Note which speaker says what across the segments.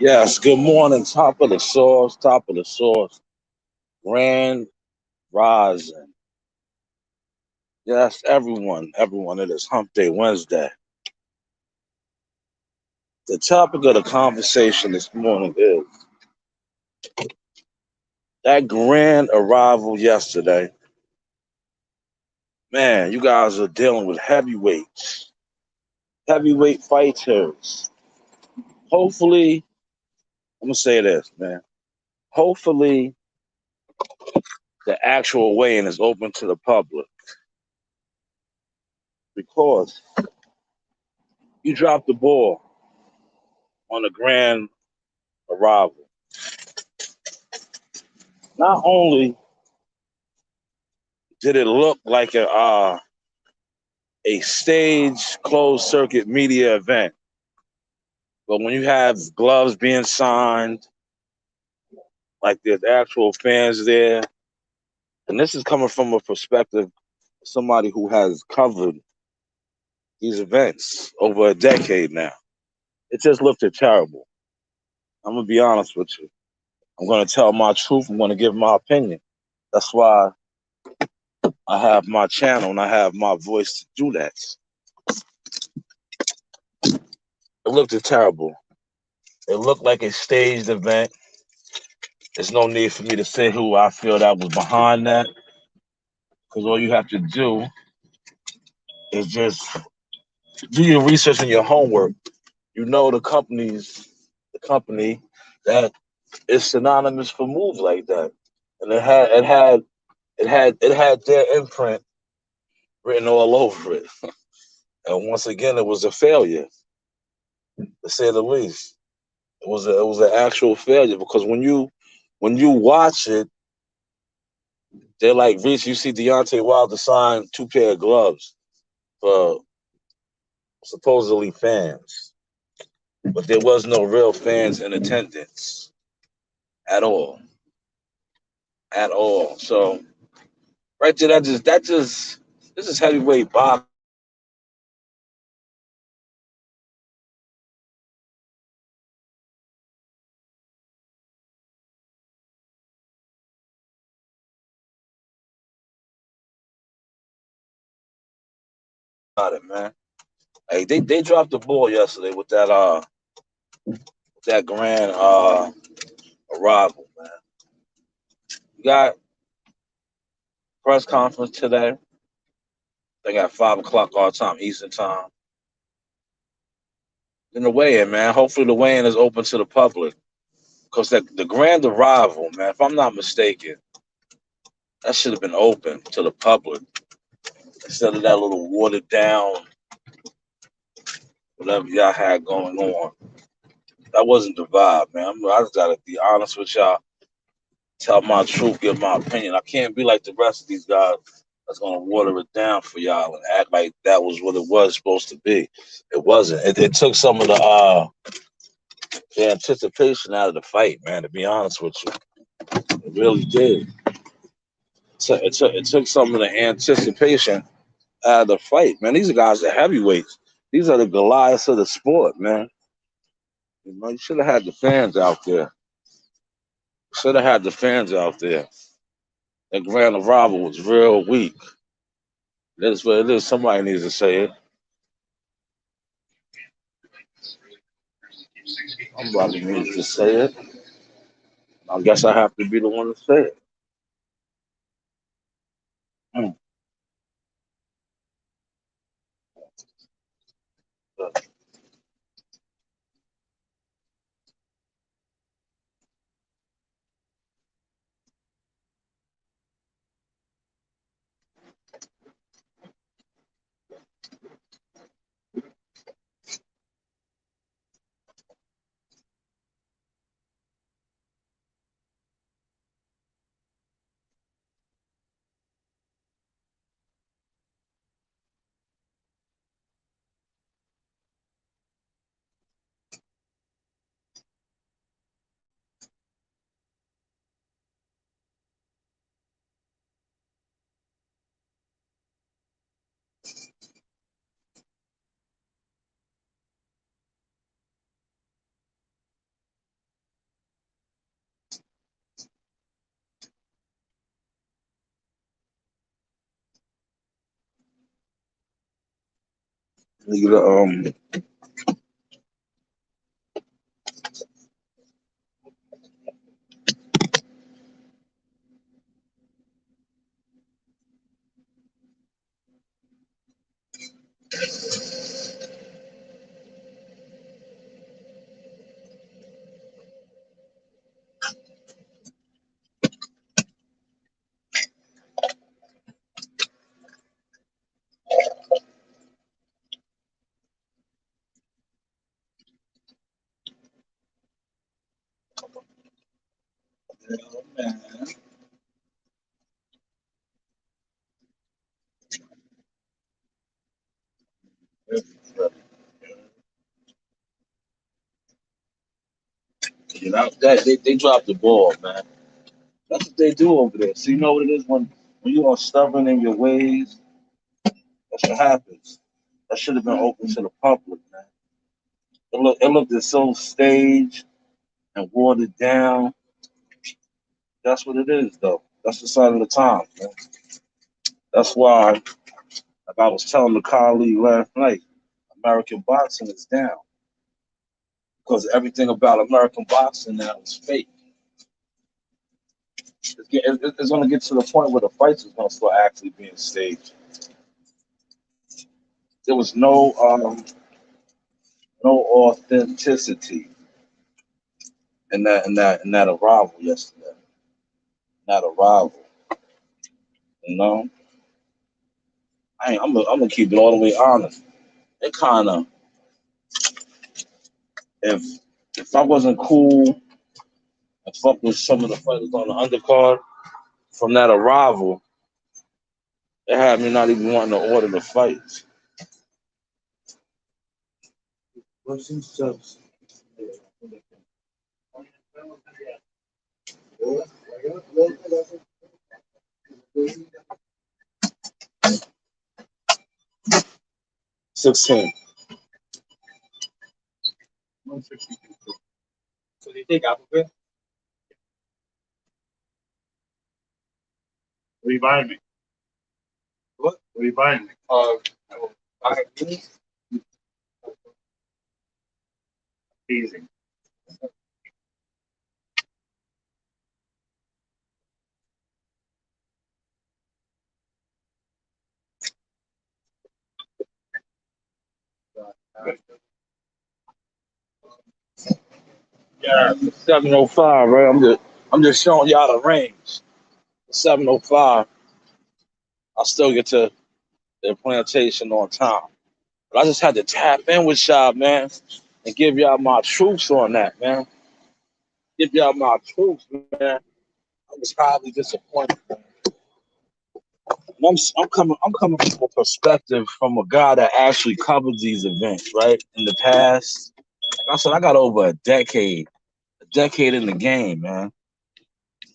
Speaker 1: Yes, good morning. Top of the source, top of the source. Grand rising. Yes, everyone. It is Hump Day Wednesday. The topic of the conversation this morning is that grand arrival yesterday. Man, you guys are dealing with heavyweights, heavyweight fighters. Hopefully, I'm gonna say this, man. Hopefully, the actual weigh-in is open to the public because you dropped the ball on the grand arrival. Not only did it look like a stage closed circuit media event, but when you have gloves being signed, like there's actual fans there, and this is coming from a perspective of somebody who has covered these events over a decade now. It just looked terrible. I'm gonna be honest with you. I'm gonna tell my truth. I'm gonna give my opinion. That's why I have my channel and I have my voice to do that. It looked terrible. It looked like a staged event. There's no need for me to say who I feel that was behind that, because all you have to do is just do your research and your homework. You know the company that is synonymous for moves like that, and it had their imprint written all over it. And once again, it was a failure, to say the least. It was an actual failure because when you watch it, they're like Reese. You see Deontay Wilder sign two pair of gloves for supposedly fans, but there was no real fans in attendance at all, at all. So right there, that just this is heavyweight boxing. About it, man. Hey, they dropped the ball yesterday with that grand arrival, man. You got press conference today. They got 5 o'clock our time, Eastern time. Then the weigh-in, man. Hopefully the weigh-in is open to the public. Because the grand arrival, man, if I'm not mistaken, that should have been open to the public instead of that little watered down whatever y'all had going on. That wasn't the vibe, man. I just gotta be honest with y'all, tell my truth, give my opinion. I can't be like the rest of these guys that's gonna water it down for y'all and act like that was what it was supposed to be. It wasn't. It took some of the anticipation out of the fight, man. To be honest with you, it really did. It took some of the anticipation out of the fight, man. These guys are heavyweights. These are the Goliaths of the sport, man. You should have had the fans out there. Should have had the fans out there. That grand arrival was real weak. That's what it is. Somebody needs to say it. Somebody needs to say it. I guess I have to be the one to say it. Mm. Nigga, man. You know, they dropped the ball, man. That's what they do over there. So you know what it is when you are stubborn in your ways, that's what happens. That should have been open to the public, man. It looked so staged and watered down. That's what it is, though. That's the sign of the time, man. That's why, like I was telling the colleague last night, American boxing is down because everything about American boxing now is fake. It's going to get to the point where the fights is going to start actually being staged. There was no authenticity in that arrival yesterday. That arrival, you know. I'm gonna keep it all the way honest. It kind of if if I wasn't cool and fuck with some of the fighters on the undercard from that arrival, it had me not even wanting to order the fights. What's these subs? 16. So they take Apple Pay? What are you buying me? What are you buying me? I easy. Yeah, 705, right? I'm just showing y'all the range. 705. I still get to the plantation on time. But I just had to tap in with y'all, man, and give y'all my truths on that, man. Give y'all my truths, man. I was highly disappointed. And I'm coming from a perspective from a guy that actually covered these events, right? In the past. Like I said, I got over a decade in the game, man.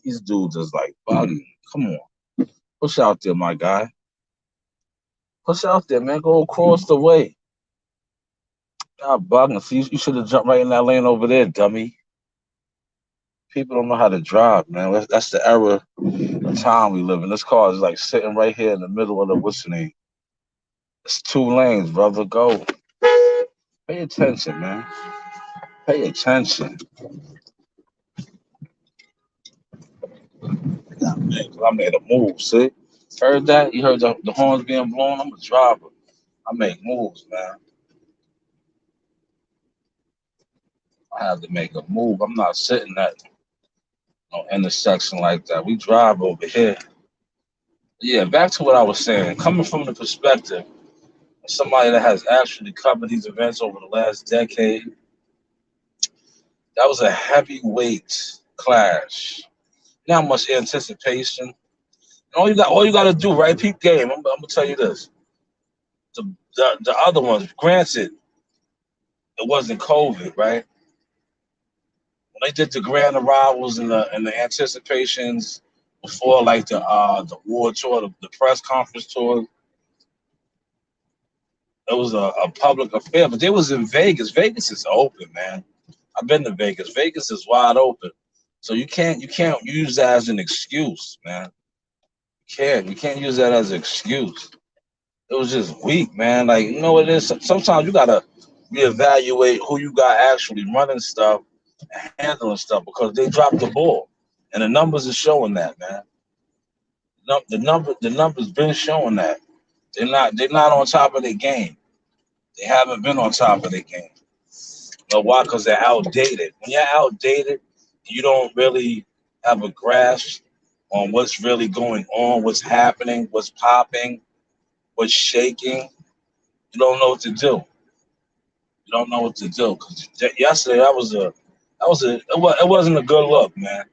Speaker 1: These dudes is like bugging. Come on. Push out there, my guy. Push out there, man. Go across the way. God bugging. See, you should have jumped right in that lane over there, dummy. People don't know how to drive, man. That's the era of time we live in. This car is like sitting right here in the middle of the what's the name? It's 2 lanes, brother. Go. Pay attention, man. Pay attention. Yeah, man, 'cause I made a move. See? Heard that? You heard the horns being blown? I'm a driver. I make moves, man. I have to make a move. I'm not sitting at no intersection like that. We drive over here. Yeah, back to what I was saying. Coming from the perspective of somebody that has actually covered these events over the last decade, that was a heavyweight clash. Not much anticipation. And all you got to do, right? Peep game. I'm gonna tell you this. The other ones, granted, it wasn't COVID, right? When they did the grand arrivals and the anticipations before, like the war tour, the press conference tour, it was a public affair. But they was in Vegas. Vegas is open, man. I've been to Vegas. Vegas is wide open. So you can't use that as an excuse, man. You can't use that as an excuse. It was just weak, man. Like, you know what it is? Sometimes you gotta reevaluate who you got actually running stuff, handling stuff, because they dropped the ball, and the numbers are showing that, man. The numbers been showing that they're not on top of their game. They haven't been on top of their game. You know why? Because they're outdated. When you're outdated, you don't really have a grasp on what's really going on, what's happening, what's popping, what's shaking. You don't know what to do. You don't know what to do. Because yesterday it wasn't a good look, man.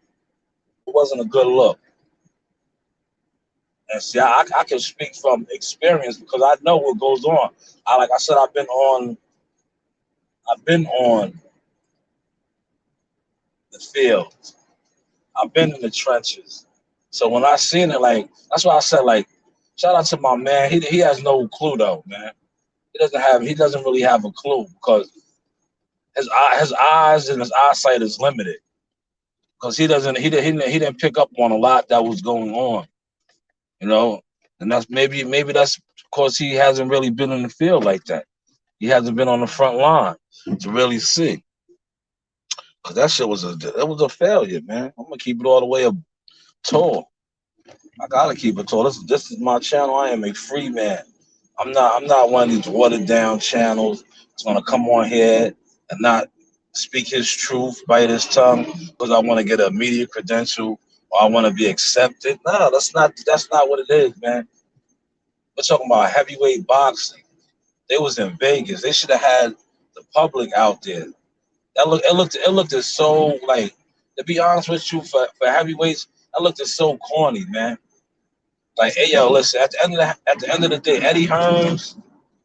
Speaker 1: It wasn't a good look. And see, I can speak from experience because I know what goes on. Like I said, I've been on the field. I've been in the trenches. So when I seen it, like that's why I said, like, shout out to my man. He has no clue though, man. He doesn't really have a clue because his eyes and his eyesight is limited because he didn't pick up on a lot that was going on, you know. And that's maybe that's because he hasn't really been in the field like that. He hasn't been on the front line to really see. Cause that was a failure, man. I'm gonna keep it all the way up tall. I gotta keep it tall. This is my channel. I am a free man. I'm not one of these watered down channels that's gonna come on here and not speak his truth, bite his tongue, because I want to get a media credential or I want to be accepted. No, that's not what it is, man. We're talking about heavyweight boxing. They was in Vegas. They should have had the public out there. It looked as so like, to be honest with you, for heavyweights, that looked as so corny, man. Like, hey yo, listen, at the end of the day, Eddie Hearns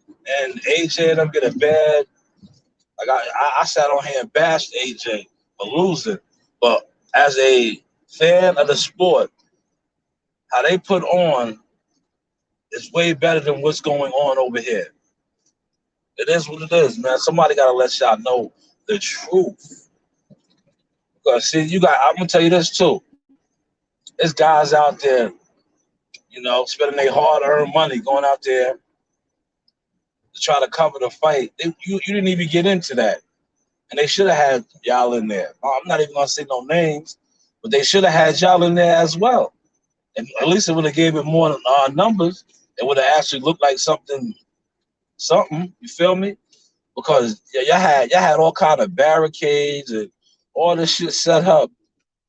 Speaker 1: and AJ them get a bad. Like I sat on here and bashed AJ for losing, but as a fan of the sport, how they put on is way better than what's going on over here. It is what it is, man. Somebody gotta let y'all know the truth. Because see, I'm gonna tell you this too. There's guys out there, spending their hard-earned money going out there to try to cover the fight. You didn't even get into that, and they should have had y'all in there. I'm not even gonna say no names, but they should have had y'all in there as well. And at least it would have gave it more numbers. It would have actually looked like something. You feel me? Because y'all had all kind of barricades and all this shit set up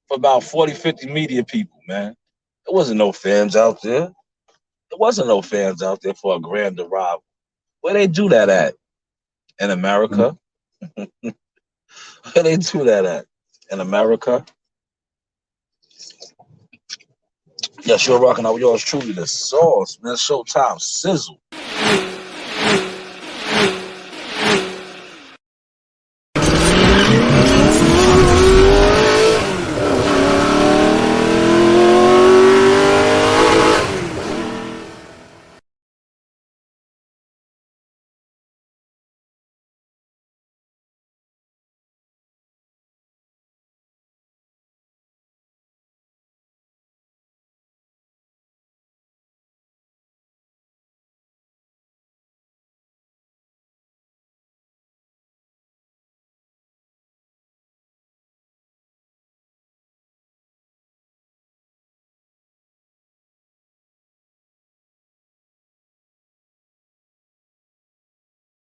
Speaker 1: for about 40, 50 media people, man. There wasn't no fans out there. There wasn't no fans out there for a grand arrival. Where they do that at? In America? Where they do that at? In America? Yes, you're rocking out with yours truly, the sauce, man. Showtime sizzle.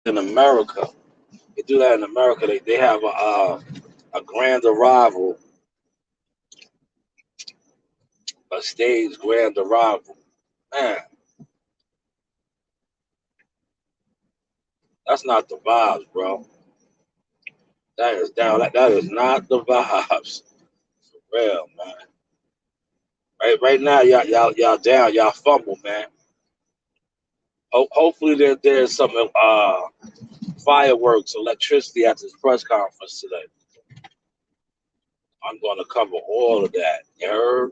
Speaker 1: In America, they do that in America. They have a grand arrival, a stage grand arrival. Man, that's not the vibes, bro. That is down. That is not the vibes. For real, man. Right now, y'all down. Y'all fumble, man. Hopefully there's some fireworks, electricity at this press conference today. I'm going to cover all of that. You heard?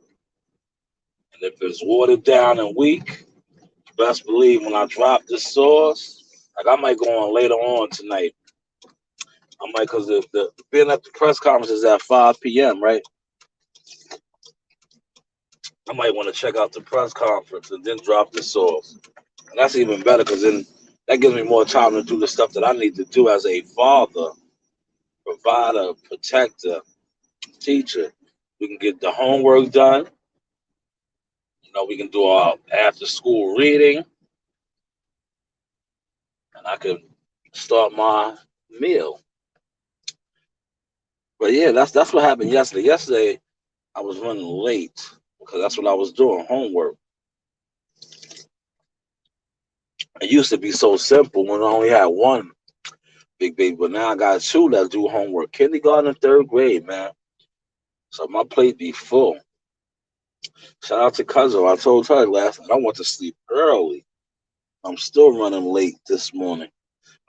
Speaker 1: And if it's watered down and weak, best believe when I drop this sauce, like I might go on later on tonight. I might, because the being at the press conference is at 5 p.m., right? I might want to check out the press conference and then drop the sauce. And that's even better because then that gives me more time to do the stuff that I need to do as a father, provider, protector, teacher. We can get the homework done. We can do our after school reading, and I could start my meal. But yeah, that's what happened yesterday. Yesterday I was running late because that's what I was doing, homework. It used to be so simple when I only had one big baby, but now I got two that do homework, kindergarten and third grade, man. So my plate be full. Shout out to cousin. I told her last night I want to sleep early. I'm still running late this morning,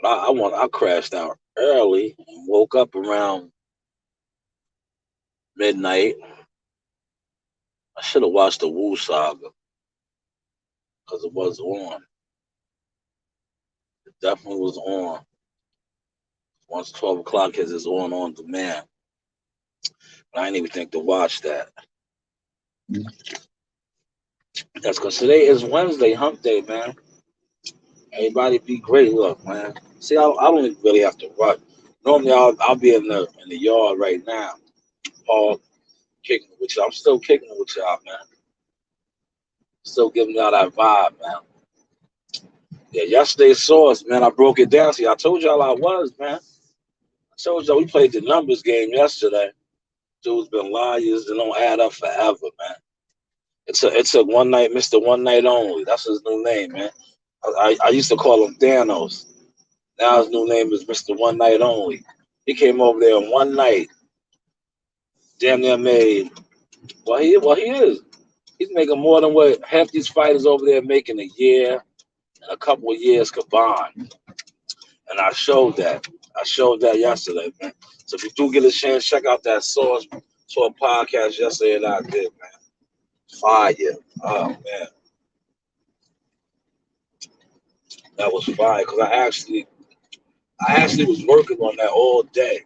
Speaker 1: but I crashed out early and woke up around midnight. I should have watched the Wu Saga because it was on. It definitely was on. Once 12 o'clock hits, it's on demand. But I didn't even think to watch that. That's because today is Wednesday, hump day, man. Everybody be great. Look, man. See, I don't even really have to rush. Normally, I'll be in the yard right now, Paul, kicking it with y'all. I'm still kicking it with y'all, man. Still giving y'all that vibe, man. Yeah, yesterday's source, man. I broke it down. See, I told y'all I was, man. I told y'all we played the numbers game yesterday. Dudes been liars. They don't add up forever, man. It took one night, Mr. One Night Only. That's his new name, man. I used to call him Thanos. Now his new name is Mr. One Night Only. He came over there in one night, damn near made. Well he is. He's making more than what half these fighters over there make in a year and a couple of years combined. And I showed that. I showed that yesterday, man. So if you do get a chance, check out that Source to a podcast yesterday that I did, man. Fire. Oh man. That was fire. Because I actually was working on that all day.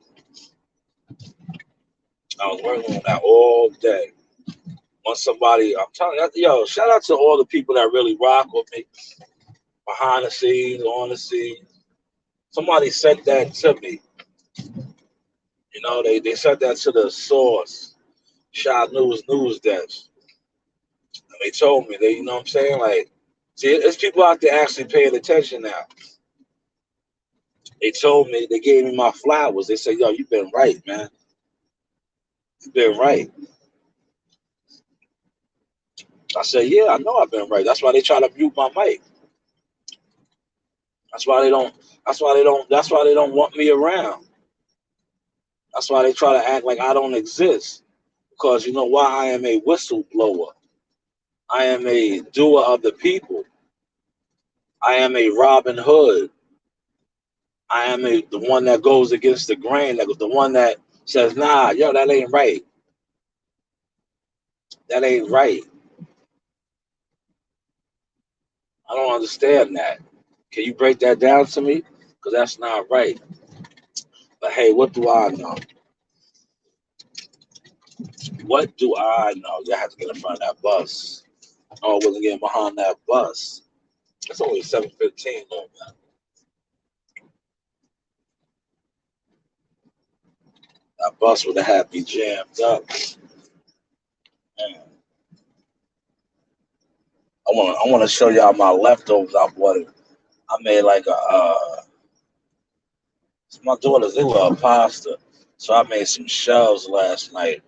Speaker 1: I was working on that all day. Once somebody, I'm telling you, yo, shout out to all the people that really rock with me behind the scenes, on the scenes. Somebody sent that to me. They sent that to the Source, Shot News Desk. And they told me, you know what I'm saying? Like, see, it's people out there actually paying attention now. They told me, they gave me my flowers. They said, yo, you've been right, man. You've been right. I said, yeah, I know I've been right. That's why they try to mute my mic. That's why they don't. That's why they don't. That's why they don't want me around. That's why they try to act like I don't exist. Because you know why? I am a whistleblower. I am a doer of the people. I am a Robin Hood. I am the one that goes against the grain. The one that says, "Nah, yo, that ain't right. That ain't right." I don't understand that. Can you break that down to me? Because that's not right. But hey, what do I know? What do I know? You have to get in front of that bus. Oh, I wasn't getting behind that bus. It's only 7:15 though, man. That bus would have had me jammed up. Man, I wanna show y'all my leftovers I bought. I made like it's my daughter's, they love pasta. So I made some shells last night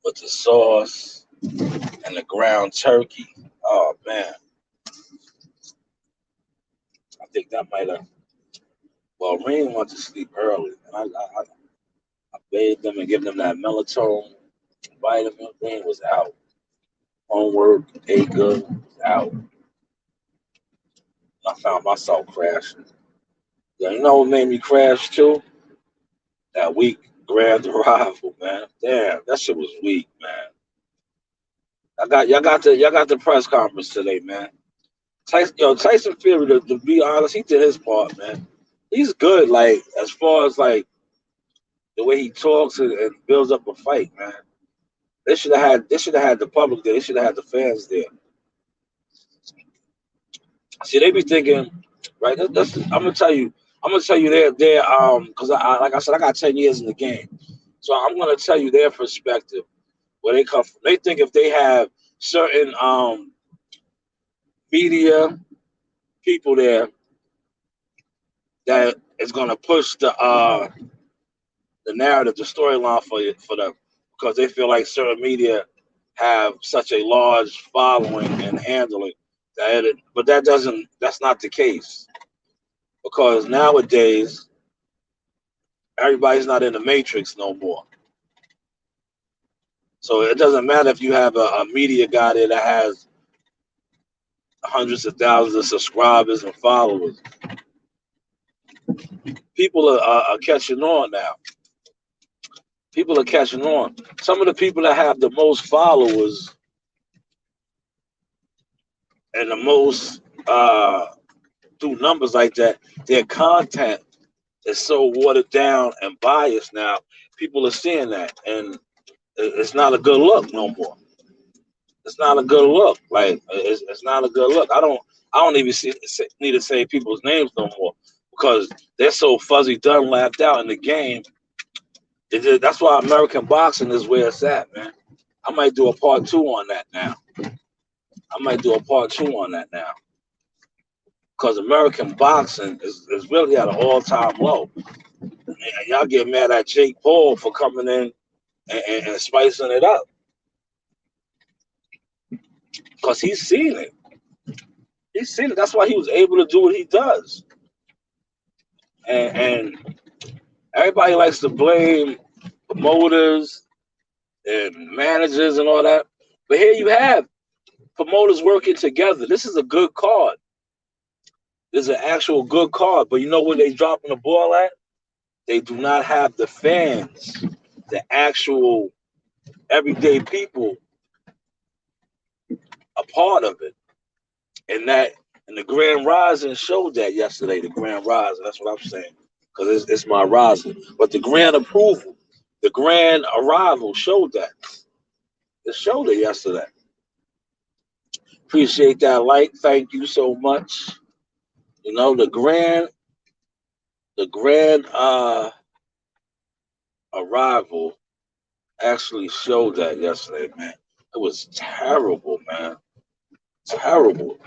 Speaker 1: with the sauce and the ground turkey. Oh man, I think that might have. Well, Rain went to sleep early, and I bathed them and gave them that melatonin vitamin. Rain was out. Homework, ate good, was out. I found myself crashing. Yeah, you know what made me crash too? That weak grand arrival, man. Damn, that shit was weak, man. Y'all got the press conference today, man. Tyson Fury, to be honest, he did his part, man. He's good, like as far as like the way he talks and builds up a fight, man. They should have had the public there. They should have had the fans there. See, they be thinking, right? I'm gonna tell you their because like I said, I got 10 years in the game, so I'm gonna tell you their perspective where they come from. They think if they have certain media people there that is gonna push the narrative, the storyline for them, because they feel like certain media have such a large following and handling but that's not the case because nowadays everybody's not in the matrix no more. So it doesn't matter if you have a media guy there that has hundreds of thousands of subscribers and followers. People are catching on now. People are catching on. Some of the people that have the most followers and the most do numbers like that, their content is so watered down and biased now. People are seeing that, and it's not a good look no more. It's not a good look. Like it's not a good look. I don't even need to say people's names no more because they're so fuzzy, done, laughed out in the game. That's why American boxing is where it's at, man. I might do a part 2 on that now. I might do a part 2 on that now because American boxing is really at an all-time low. And y'all get mad at Jake Paul for coming in and spicing it up because he's seen it. He's seen it. That's why he was able to do what he does. And everybody likes to blame promoters and managers and all that. But here you have promoters working together. This is a good card. This is an actual good card. But you know where they dropping the ball at? They do not have the fans, the actual everyday people a part of it. And the Grand Rising showed that yesterday. The Grand Rising, that's what I'm saying, because it's my rising. But the Grand Approval, the Grand Arrival showed that. It showed it yesterday. Appreciate that like. Thank you so much. You know the Grand Arrival actually showed that yesterday, man. It was terrible, man. Terrible.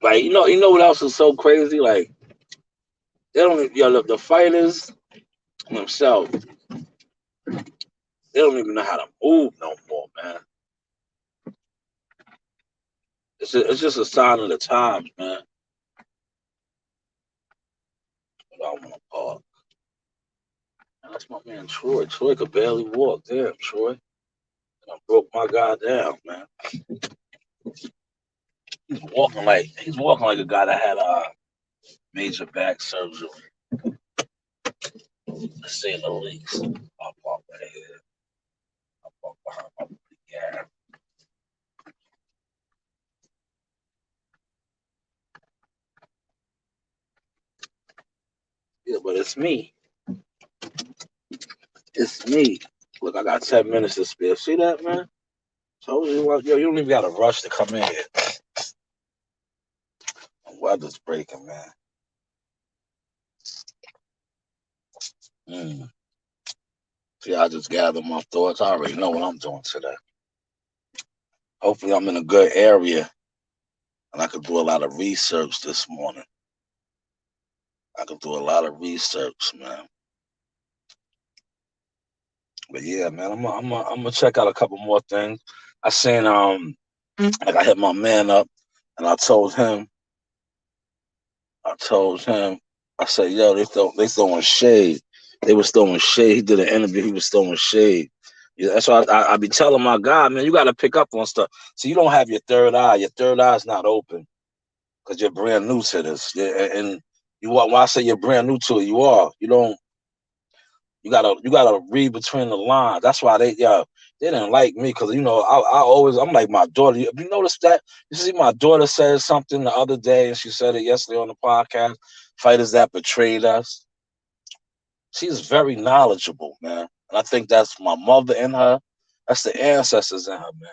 Speaker 1: Like you know what else is so crazy? Like they don't even, the fighters themselves, they don't even know how to move no more, man. It's just a sign of the times, man. But I want to park. That's my man Troy. Troy could barely walk. Damn, Troy. I broke my guy down, man. He's walking like a guy that had major back surgery, to say the least. I'll park right here. I'll park behind my yeah. Yeah, but it's me. It's me. Look, I got 10 minutes to spare. See that, man? Told you, you don't even got to rush to come in here. The weather's breaking, man. Mm. See, I just gathered my thoughts. I already know what I'm doing today. Hopefully, I'm in a good area and I could do a lot of research this morning. I could do a lot of research, man. But yeah, man, I'm gonna check out a couple more things. I seen like I hit my man up and I told him, I said, yo, they throwing shade. They was throwing shade. He did an interview. He was throwing shade. Yeah, that's why I be telling my guy, man, you got to pick up on stuff. So you don't have your third eye. Your third eye is not open because you're brand new to this. Yeah, and when I say you're brand new to it, you are. You don't. You gotta read between the lines. That's why they didn't like me because I'm like my daughter. Have you noticed that? You see, my daughter said something the other day, and she said it yesterday on the podcast. Fighters that betrayed us. She's very knowledgeable, man, and I think that's my mother in her. That's the ancestors in her, man.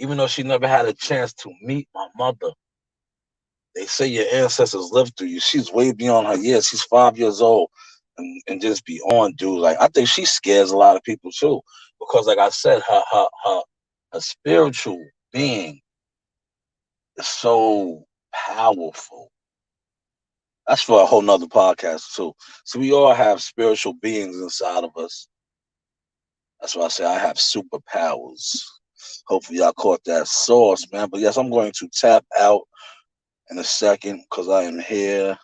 Speaker 1: even though she never had a chance to meet my mother. They say your ancestors lived through you. She's way beyond her years. She's 5 years old and just beyond, dude. Like I think she scares a lot of people too. Because like I said, her spiritual being is so powerful. That's for a whole nother podcast too. So we all have spiritual beings inside of us. That's why I say I have superpowers. Hopefully y'all caught that sauce, man. But yes, I'm going to tap out in a second because I am here.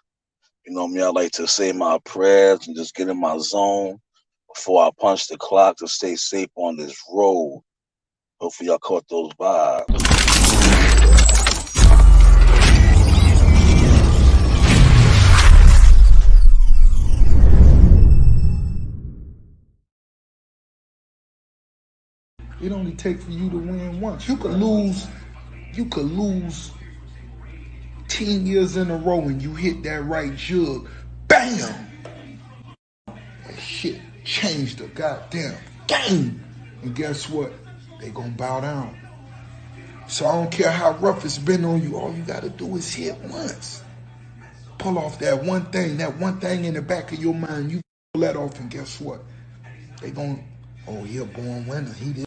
Speaker 1: You know me, I like to say my prayers and just get in my zone before I punch the clock to stay safe on this road. Hopefully y'all caught those vibes.
Speaker 2: It only takes for you to win once. You could lose 10 years in a row and you hit that right jug. Bam! That shit changed the goddamn game. And guess what? They gonna bow down. So I don't care how rough it's been on you, all you gotta do is hit once. Pull off that one thing in the back of your mind, you pull that off and guess what? They gonna, oh, he a born winner. He